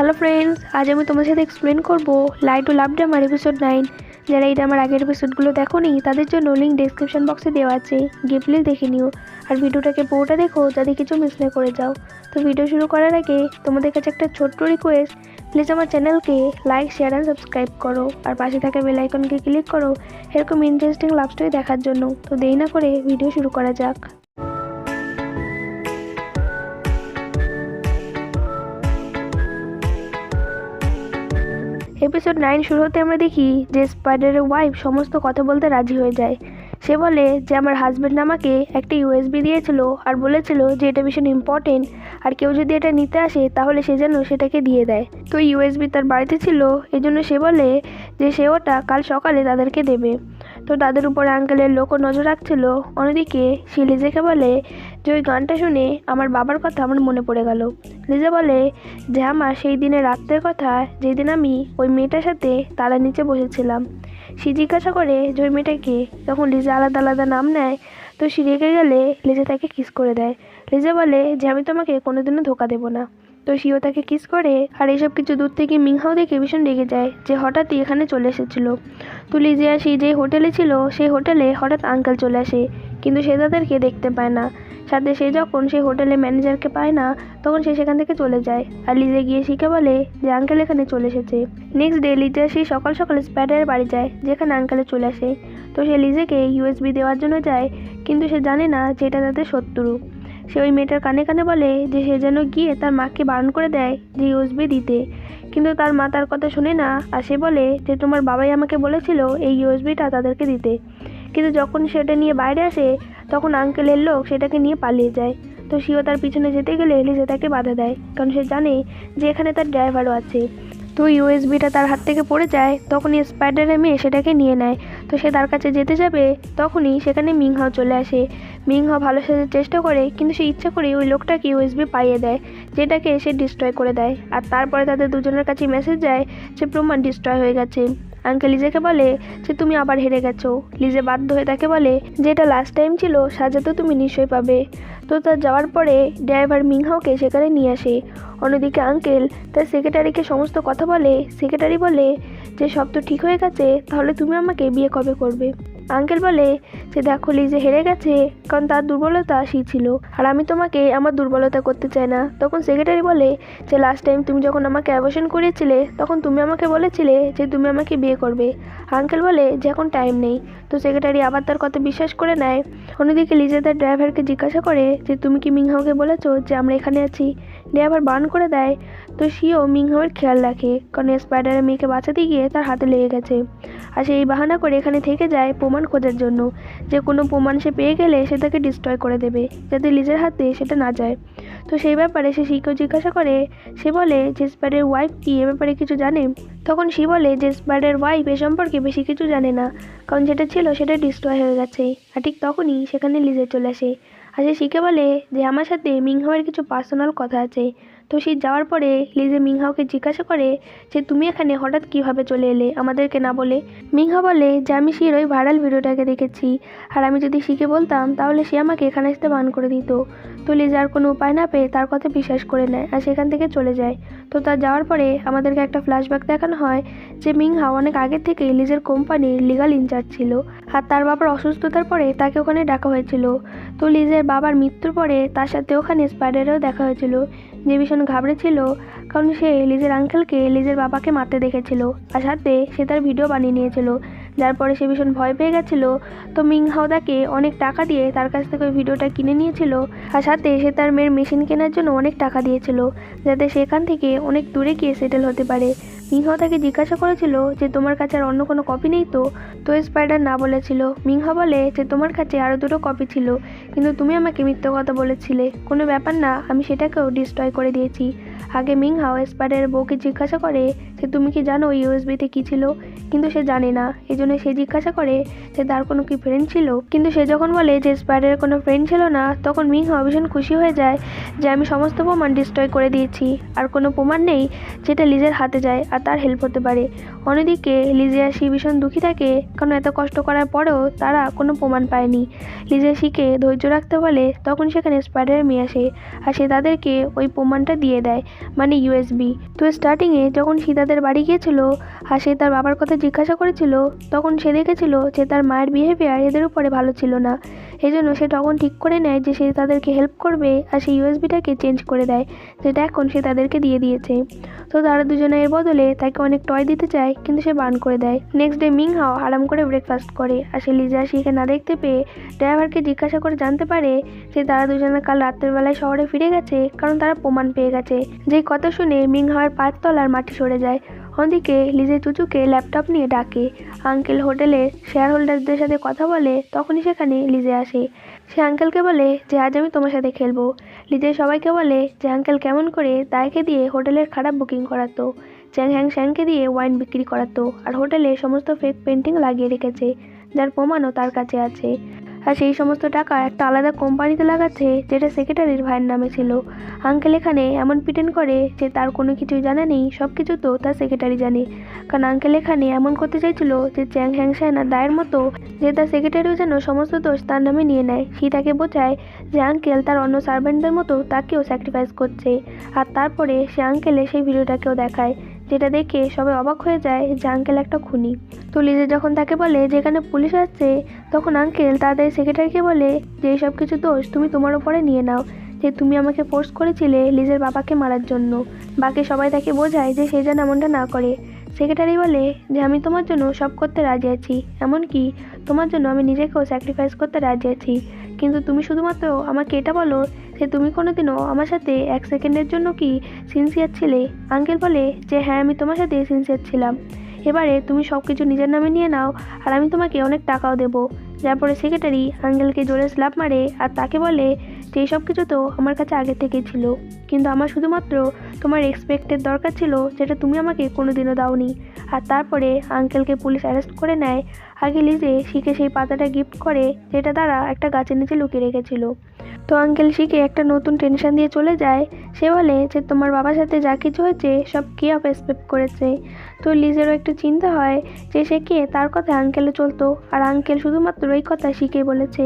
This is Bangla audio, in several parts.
হ্যালো ফ্রেন্ডস, আজ আমি তোমার সাথে এক্সপ্লেন করব লাইট ও লাভ ড্রামার এপিসোড 9। যারা এটা আমার আগের এপিসোডগুলো দেখোনি তাদের জন্য লিঙ্ক ডেসক্রিপশন বক্সে দেওয়া আছে, গিয়ে প্লিজ দেখে নিও। আর ভিডিওটাকে পুরোটা দেখো যাতে কিছু মিস না করে যাও। তো ভিডিও শুরু করার আগে তোমাদের কাছে একটা ছোট্ট রিকোয়েস্ট, প্লিজ আমার চ্যানেলকে লাইক, শেয়ার অ্যান্ড সাবস্ক্রাইব করো। আর পাশে থাকা বেল আইকনকে ক্লিক করো এরকম ইন্টারেস্টিং লাভ স্টোরি দেখার জন্য। তো দেরি না করে ভিডিও শুরু করা যাক। এপিসোড 9 শুরু হতে আমরা দেখি যে স্পাইডারের ওয়াইফ সমস্ত কথা বলতে রাজি হয়ে যায়। সে বলে যে আমার হাজব্যান্ড আমাকে একটা ইউএসবি দিয়েছিল আর বলেছিল যে এটা ভীষণ ইম্পর্টেন্ট, আর কেউ যদি এটা নিতে আসে তাহলে সে যেন সেটাকে দিয়ে দেয়। তো ইউএসবি তার বাড়িতে ছিল, এই জন্য সে বলে যে সে ওটা কাল সকালে তাদেরকে দেবে। তো তাদের উপরে আঙ্কেলের লোকও নজর রাখছিল। অন্যদিকে সে লিজেকে বলে যে ওই গানটা শুনে আমার বাবার কথা আমার মনে পড়ে গেল। লিজা বলে যে আমার সেই দিনের রাত্রের কথা, যেই দিন আমি ওই মেয়েটার সাথে তালার নিচে বসেছিলাম। সে জিজ্ঞাসা করে যে ওই মেয়েটাকে, তখন লিজা আলাদা আলাদা নাম নেয়। তো সে রেগে গেলে লিজা তাকে কিস করে দেয়। লিজা বলে যে আমি তোমাকে কোনোদিনও ধোকা দেবো না। তো সিও তাকে কিস করে। আর এইসব কিছু দূর থেকে মিংহাও দেখে ভীষণ রেগে যায় যে হঠাৎই এখানে চলে এসেছিল। তো লিজিয়া সে যে হোটেলে ছিল সেই হোটেলে হঠাৎ আঙ্কেল চলে আসে, কিন্তু সে তাদেরকে দেখতে পায় না। সাথে সে যখন সেই হোটেলের ম্যানেজারকে পায় না তখন সে সেখান থেকে চলে যায়। আর লিজা গিয়ে শিখে বলে যে আঙ্কেল এখানে চলে এসেছে। নেক্সট ডে লিজা সেই সকাল সকাল স্পাইডারের বাড়ি যায় যেখানে আঙ্কেলে চলে আসে। তো সে লিজেকে ইউএসবি দেওয়ার জন্য যায়, কিন্তু সে জানে না যে এটা তাদের শত্রু। সে ওই মেয়েটার কানে কানে বলে যে সে যেন গিয়ে তার মাকে বারণ করে দেয় যে ইউএসবি দিতে, কিন্তু তার মা তার কথা শুনে না। আর সে বলে যে তোমার বাবাই আমাকে বলেছিল এই ইউএসবিটা তাদেরকে দিতে। কিন্তু যখন সেটা নিয়ে বাইরে আসে তখন আঙ্কেলের লোক সেটাকে নিয়ে পালিয়ে যায়। তো সিও তার পিছনে যেতে গেলে লিজা তাকে বাধা দেয়, কারণ সে জানে যে এখানে তার ড্রাইভারও আছে। তো ইউএসবিটা তার হাত থেকে পড়ে যায়, তখনই স্পাইডারের মেয়ে সেটাকে নিয়ে নেয়। তো সে তার কাছে যেতে যাবে তখনই সেখানে মিংহাও চলে আসে। মিংহাও ভালো সাজার চেষ্টা করে, কিন্তু সে ইচ্ছা করে ওই লোকটাকে ইউএসবি পাইয়ে দেয়, যেটাকে সে ডিস্ট্রয় করে দেয়। আর তারপরে তাদের দুজনের কাছে মেসেজ যায় যে প্রমাণ ডিস্ট্রয় হয়ে গেছে। আঙ্কেল লিজেকে বলে যে তুমি আবার হেরে গেছো। লিজে বাধ্য হয়ে তাকে বলে যে এটা লাস্ট টাইম ছিল, সাজা তো তুমি নিশ্চয়ই পাবে। তো তার যাওয়ার পরে ড্রাইভার মিংহাওকে সেখানে নিয়ে আসে। অন্যদিকে আঙ্কেল তার সেক্রেটারিকে সমস্ত কথা বলে। সেক্রেটারি বলে যে সব তো ঠিক হয়ে গেছে, তাহলে তুমি আমাকে বিয়ে কবে করবে। আঙ্কেল বলে যে দেখো লিজে হেরে গেছে, কারণ তার দুর্বলতা সেই ছিল, আর আমি তোমাকে আমার দুর্বলতা করতে চাই না। তখন সেক্রেটারি বলে যে লাস্ট টাইম তুমি যখন আমাকে অ্যাবর্শন করিয়েছিলে তখন তুমি আমাকে বলেছিলে যে তুমি আমাকে বিয়ে করবে। আঙ্কেল বলে যে এখন টাইম নেই। তো সেক্রেটারি আবার তার কথা বিশ্বাস করে নেয়। অন্যদিকে লিজা তার ড্রাইভারকে জিজ্ঞাসা করে যে তুমি কি মিংহাওকে বলেছো যে আমরা এখানে আছি। ড্রাইভার বারণ করে দেয়। তো সিও মিংহাওয়ের খেয়াল রাখে, কারণ স্পাইডারের মেয়েকে বাঁচাতে গিয়ে তার হাতে লেগে গেছে। আর সে এই বাহানা করে এখানে থেকে যায় প্রমাণ খোঁজার জন্য, যে কোনো প্রমাণ সে পেয়ে গেলে সে তাকে ডিস্ট্রয় করে দেবে, যাতে লিজের হাতে সেটা না যায়। তো সেই ব্যাপারে সে শিকেও জিজ্ঞাসা করে। সে বলে যে স্পাইডারের ওয়াইফ কি এ ব্যাপারে কিছু জানে। তখন সে বলে যে স্পাইডারের ওয়াইফ এ সম্পর্কে বেশি কিছু জানে না, কারণ যেটা ছিল সেটা ডিস্ট্রয় হয়ে গেছে। আর ঠিক তখনই সেখানে লিজে চলে আসে। আর সে শিখে বলে যে আমার সাথে মিংহাওয়ের কিছু পার্সোনাল কথা আছে। তো সে যাওয়ার পরে লিজে মিংহাওকে জিজ্ঞাসা করে যে তুমি এখানে হঠাৎ কীভাবে চলে এলে আমাদেরকে না বলে। মিংহা বলে যে আমি শির ওই ভাইরাল ভিডিওটাকে দেখেছি, আর আমি যদি শিখে বলতাম তাহলে সে আমাকে এখানে আসতে বান করে দিত। তো লিজার কোনো উপায় না পেয়ে তার কথা বিশ্বাস করে নেয় আর সেখান থেকে চলে যায়। তো তার যাওয়ার পরে আমাদেরকে একটা ফ্ল্যাশব্যাক দেখানো হয় যে মিংহা অনেক আগে থেকে লিজের কোম্পানির লিগাল ইনচার্জ ছিল, আর তার বাবার অসুস্থতার পরে তাকে ওখানে ডাকা হয়েছিল। তো লিজের বাবার মৃত্যুর পরে তার সাথে ওখানে স্পাইডারেও দেখা হয়েছিল, যে ভীষণ ঘাবড়েছিল, কারণ সে লিজের আঙ্কেলকে লিজের বাবাকে মারতে দেখেছিল, আর সাথে সে তার ভিডিও বানিয়ে নিয়েছিল, যার পরে সে ভীষণ ভয় পেয়ে গেছিল। তো মিংহাও তাকে অনেক টাকা দিয়ে তার কাছ থেকে ওই ভিডিওটা কিনে নিয়েছিল, আর সাথে সে তার মেয়ের মেশিন কেনার জন্য অনেক টাকা দিয়েছিল, যাতে সেখান থেকে অনেক দূরে গিয়ে সেটেল হতে পারে। মিংহাও তাকে জিজ্ঞাসা করেছিল যে তোমার কাছে আর অন্য কোনো কপি নেই তো। তো স্পাইডার না বলেছিল। মিংহা বলে যে তোমার কাছে আরও দুটো কপি ছিল, কিন্তু তুমি আমাকে মিথ্যে কথা বলেছিলে। কোনো ব্যাপার না, আমি সেটাকেও ডিস্ট্রয় করে দিয়েছি। আগে মিংহাও স্পাইডারের বউকে জিজ্ঞাসা করে যে তুমি কি জানো ইউএসবিতে কী ছিল, কিন্তু সে জানে না। এই জন্য সে জিজ্ঞাসা করে যে তার কোনো কি ফ্রেন্ড ছিল, কিন্তু সে যখন বলে যে স্পাইডারের কোনো ফ্রেন্ড ছিল না তখন মিংহাও ভীষণ খুশি হয়ে যায় যে আমি সমস্ত প্রমাণ ডিস্ট্রয় করে দিয়েছি, আর কোনো প্রমাণ নেই যেটা লিজের হাতে যায় আর তার হেল্প হতে পারে। অন্যদিকে লিজিয়া সি ভীষণ দুঃখী থাকে, কারণ এত কষ্ট করার পরেও তারা কোনো প্রমাণ পায়নি। লিজিয়া সিকে ধৈর্য রাখতে বলে, তখন সেখানে স্পাইডারের মেয়ে আসে আর সে তাদেরকে ওই প্রমাণটা দিয়ে দেয়, মানে ইউএসবি। তো স্টার্টিংয়ে যখন সে তাদের বাড়ি গিয়েছিল আর সে তার বাবার কথা জিজ্ঞাসা করেছিল, তখন সে দেখেছিল যে তার মায়ের বিহেভিয়ার এদের উপরে ভালো ছিল না। এই জন্য সে তখন ঠিক করে নেয় যে সে তাদেরকে হেল্প করবে আর সেই ইউএসবিটাকে চেঞ্জ করে দেয়, যেটা এখন সে তাদেরকে দিয়ে দিয়েছে। তো তারা দুজনে এর বদলে তাকে অনেক টয় দিতে চায়, কিন্তু সে বান করে দেয়। নেক্সট ডে মিংহাও আরাম করে ব্রেকফাস্ট করে আর সে লিজা শিখে না দেখতে পেয়ে ড্রাইভারকে জিজ্ঞাসা করে জানতে পারে যে তারা দুজনে কাল রাত্রের বেলায় শহরে ফিরে গেছে, কারণ তারা প্রমাণ পেয়ে গেছে। যেই কথা শুনে মিংহাওয়ের পায়ের তলার মাটি সরে যায়। অন্যদিকে লিজে চুচুকে ল্যাপটপ নিয়ে ডাকে। আঙ্কেল হোটেলের শেয়ার হোল্ডারদের সাথে কথা বলে, তখনই সেখানে লিজে আসে। সে আঙ্কেলকে বলে যে আজ আমি তোমার সাথে খেলবো। লিজে সবাইকে বলে যে আঙ্কেল কেমন করে দায়কে দিয়ে হোটেলের খারাপ বুকিং করাতো, চ্যাং হ্যাং শ্যাংকে দিয়ে ওয়াইন বিক্রি করাতো, আর হোটেলে সমস্ত ফেক পেন্টিং লাগিয়ে রেখেছে, যার প্রমাণও তার কাছে আছে। আর সেই সমস্ত টাকা একটা আলাদা কোম্পানিতে লাগাচ্ছে, যেটা সেক্রেটারির ভাইয়ের নামে ছিল। আঙ্কেল এখানে এমন প্রিটেন্ড করে যে তার কোনো কিছুই জানা নেই, সব কিছু তো তার সেক্রেটারি জানে। কারণ আঙ্কেল এখানে এমন করতে চাইছিল যে চ্যাং হ্যাং শ্যান আর দায়ের মতো যে তার সেক্রেটারিও যেন সমস্ত দোষ তার নামে নিয়ে নেয়। সে তাকে বোঝায় যে আঙ্কেল তার অন্য সার্ভেন্টদের মতো তাকেও স্যাক্রিফাইস করছে। আর তারপরে সে আঙ্কেলের সেই ভিডিওটাকেও দেখায়, যেটা দেখে সবাই অবাক হয়ে যায় যে আঙ্কেল একটা খুনি। তো লিজে যখন তাকে বলে যেখানে পুলিশ আসছে, তখন আঙ্কেল তাদের সেক্রেটারিকে বলে যে এইসব কিছু দোষ তুমি তোমার উপরে নিয়ে নাও, যে তুমি আমাকে ফোর্স করেছিলে লিজের বাবাকে মারার জন্য। বাকি সবাই তাকে বোঝায় যে সে যেন এমনটা না করে। সেক্রেটারি বলে যে আমি তোমার জন্য সব করতে রাজি আছি, এমনকি তোমার জন্য আমি নিজেকেও স্যাক্রিফাইস করতে রাজি আছি, কিন্তু তুমি শুধুমাত্র আমাকে এটা বলো যে তুমি কোনোদিনও আমার সাথে 1 সেকেন্ডের জন্য কি সিনসিয়ার ছিলে। আঙ্কেল বলে যে হ্যাঁ, আমি তোমার সাথে সিনসিয়ার ছিলাম। এবারে তুমি সব কিছু নিজের নামে নিয়ে নাও, আর আমি তোমাকে অনেক টাকাও দেবো। যারপরে সেক্রেটারি আঙ্কেলকে জোরে স্ল্যাপ মারে আর তাকে বলে যে এইসব কিছু তো আমার কাছে আগে থেকেই ছিল, কিন্তু আমার শুধুমাত্র তোমার রেসপেক্টের দরকার ছিল, যেটা তুমি আমাকে কোনোদিনও দাওনি। আর তারপরে আঙ্কেলকে পুলিশ অ্যারেস্ট করে নেয়। আগে লিজে শিখে সেই পাতাটা গিফট করে, যেটা তারা একটা গাছের নিচে লুকিয়ে রেখেছিল। তো আঙ্কেল শিখে একটা নতুন টেনশন দিয়ে চলে যায়। সে বলে যে তোমার বাবার সাথে যা কিছু হয়েছে সব কে অফ এসপেক্ট করেছে। তো লিজেরও একটু চিন্তা হয় যে সে কে তার কথা আঙ্কেলে চলতো, আর আঙ্কেল শুধুমাত্র এই কথা শিখেই বলেছে।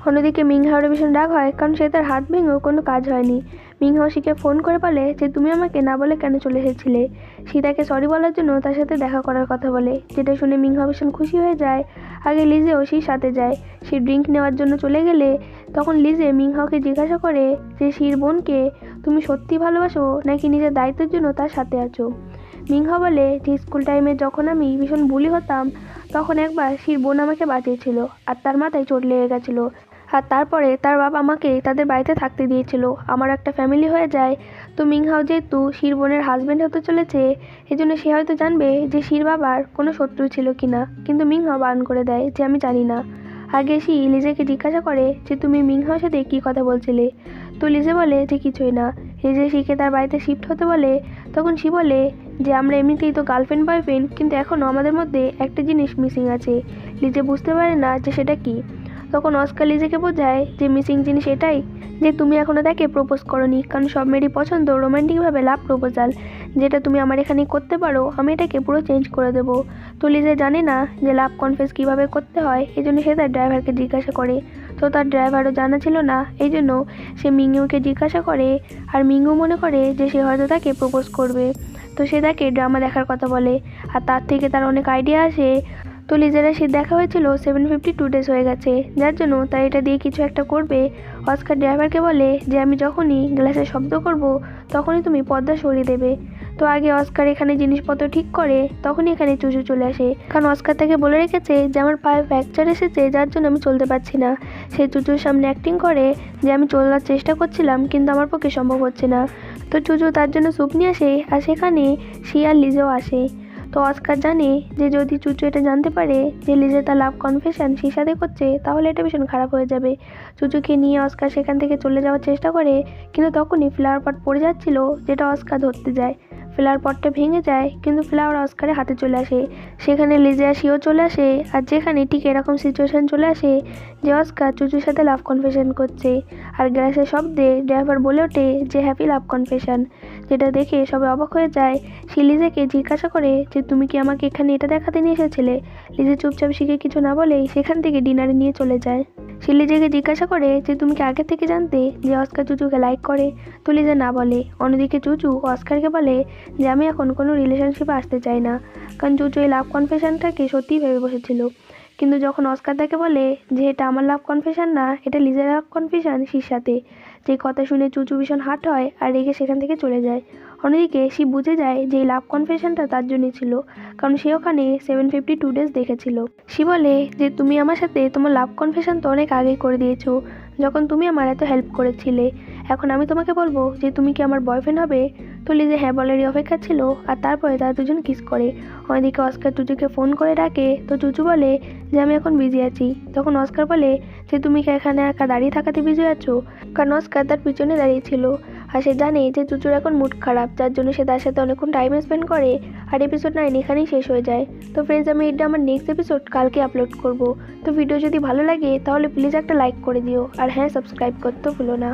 অন্যদিকে মিংহাওয়ের ভীষণ রাগ হয়, কারণ সে তার হাত ভেঙেও কোনো কাজ হয়নি। মিংহাও শিখে ফোন করে বলে যে তুমি আমাকে না বলে কেন চলে এসেছিলে। সে তাকে সরি বলার জন্য তার সাথে দেখা করার কথা বলে, যেটা শুনে মিংহাও ভীষণ খুশি হয়ে যায়। আগে লিজেও সেই সাথে যায়। সে ড্রিঙ্ক নেওয়ার জন্য চলে গেলে তখন লিজে মিংহাওকে জিজ্ঞাসা করে যে শির বোনকে তুমি সত্যি ভালোবাসো নাকি নিজের দায়িত্বের জন্য তার সাথে আছো। মিংহাও বলে যে স্কুল টাইমে যখন আমি ভীষণ বুলি হতাম, তখন একবার শির বোন আমাকে বাঁচিয়েছিল আর তার মাথায় চোট লেগে গেছিলো। আর তারপরে তার বাবা আমাকে তাদের বাড়িতে থাকতে দিয়েছিল, আমার একটা ফ্যামিলি হয়ে যায়। তো মিংহাও যেহেতু শির বোনের হাজব্যান্ড হতে চলেছে, এই জন্য সে হয়তো জানবে যে শির বাবার কোনো শত্রু ছিল কিনা, কিন্তু মিংহাও বারণ করে দেয় যে আমি জানি না। আগে সে লিজেকে জিজ্ঞাসা করে যে তুমি মিংহাওর সাথে কী কথা বলছিলে। তো লিজে বলে যে কিছুই না। লিজে শিখে তার বাড়িতে শিফট হতে বলে, তখন সে বলে যে আমরা এমনিতেই তো গার্লফ্রেন্ড বয়ফ্রেন্ড, কিন্তু এখনও আমাদের মধ্যে একটা জিনিস মিসিং আছে। লিজে বুঝতে পারে না যে সেটা কী। তখন অস্কার লিজেকে বোঝায় যে মিসিং জিনিস এটাই যে তুমি এখনও তাকে প্রপোজ করনি, কারণ সব মেয়েরই পছন্দ রোমান্টিকভাবে লাভ প্রপোজাল, যেটা তুমি আমার এখানে করতে পারো, আমি এটাকে পুরো চেঞ্জ করে দেবো। তো লিজে জানে না যে লাভ কনফেস কীভাবে করতে হয়, এই জন্য সে তার ড্রাইভারকে জিজ্ঞাসা করে। তো তার ড্রাইভারও জানা ছিল না, এই জন্য সে মিংইউকে জিজ্ঞাসা করে। আর মিংইউ মনে করে যে সে হয়তো তাকে প্রপোজ করবে। তো সে তাকে ড্রামা দেখার কথা বলে, আর তার থেকে তার অনেক আইডিয়া আসে। তো লিজারের সে দেখা হয়েছিল 752 ডেজ হয়ে গেছে, যার জন্য তাই এটা দিয়ে কিছু একটা করবে। অস্কার ড্রাইভারকে বলে যে আমি যখনই গ্লাসে শব্দ করব তখনই তুমি পর্দা সরিয়ে দেবে। তো আগে অস্কার এখানে জিনিসপত্র ঠিক করে, তখনই এখানে চুচু চলে আসে, কারণ অস্কার তাকে বলে রেখেছে যে আমার পায়ে ফ্র্যাকচার এসেছে, যার জন্য আমি চলতে পারছি না। সে চুচুর সামনে অ্যাক্টিং করে যে আমি চলার চেষ্টা করছিলাম, কিন্তু আমার পক্ষে সম্ভব হচ্ছে না। তো চুচু তার জন্য স্যুপ নিয়ে আসে, আর সেখানে সে আর লিজেও আসে। তো অস্কার জানে যে যদি চুচু এটা জানতে পারে যে লিজে তার লাভ কনফেশন সেই সাথে করছে, তাহলে এটা ভীষণ খারাপ হয়ে যাবে। চুচুকে নিয়ে অস্কার সেখান থেকে চলে যাওয়ার চেষ্টা করে, কিন্তু তখনই ফ্লাওয়ার পট পড়ে যাচ্ছিল, যেটা অস্কার ধরতে যায়। ফ্লাওয়ার পটটা ভেঙে যায়, কিন্তু ফ্লাওয়ার অস্কারের হাতে চলে আসে। সেখানে লিজে আর শিও চলে আসে, আর যেখানে ঠিক এরকম সিচুয়েশন চলে আসে যে অস্কার চুচুর সাথে লাভ কনফেশন করছে, আর গ্লাসের শব্দে ড্রাইভার বলে ওঠে যে হ্যাপি লাভ কনফেশন, যেটা দেখে সবাই অবাক হয়ে যায়। সে লিজাকে জিজ্ঞাসা করে যে তুমি কি আমাকে এখানে এটা দেখাতে নিয়ে এসেছিলে। লিজা চুপচাপ শিখে কিছু না বলেই সেখান থেকে ডিনারে নিয়ে চলে যায়। সে লিজাকে জিজ্ঞাসা করে যে তুমি কি আগে থেকে জানতে যে অস্কার চুচুকে লাইক করে। তো লিজা না বলে। অন্যদিকে চুচু অস্কারকে বলে যে আমি এখন কোনো রিলেশনশিপে আসতে চাই না, কারণ চুচু এই লাভ কনফেশনটাকে সত্যিই ভেবে বসেছিল। কিন্তু যখন অস্কার তাকে বলে যে এটা আমার লাভ কনফেশন না, এটা লিজার লাভ কনফেশন শির সাথে, যে কথা শুনে চুচু ভীষণ হার্ট হয় আর রেগে সেখান থেকে চলে যায়। অন্যদিকে সে বুঝে যায় যে এই লাভ কনফেশনটা তার জন্যই ছিল, কারণ সে ওখানে 752 ডেজ দেখেছিল। সে বলে যে তুমি আমার সাথে তোমার লাভ কনফেশন তো অনেক আগেই করে দিয়েছো, যখন তুমি আমার এত হেল্প করেছিলে। এখন আমি তোমাকে বলবো যে তুমি কি আমার বয়ফ্রেন্ড হবে। তো লিজা হ্যাঁ বলারই অপেক্ষা ছিল, আর তারপরে তারা দুজন কিস করে। অন্যদিকে অস্কার চুচুকে ফোন করে ডাকে, তো চুচু বলে যে আমি এখন বিজি আছি। তখন অস্কার বলে যে তুমি কি এখানে একা দাঁড়িয়ে থাকাতে বিজি আছো, কারণ অস্কার তার পিছনে দাঁড়িয়েছিল আর সে জানে যে চুচুর এখন মুড খারাপ, যার জন্য সে তার সাথে অনেকক্ষণ টাইম স্পেন্ড করে। আর এপিসোড 9 এখানেই শেষ হয়ে যায়। তো ফ্রেন্ডস, আমি এটা আমার নেক্সট এপিসোড কালকে আপলোড করব। তো ভিডিও যদি ভালো লাগে তাহলে প্লিজ একটা লাইক করে দিও, আর হ্যাঁ সাবস্ক্রাইব করতে ভুলো না।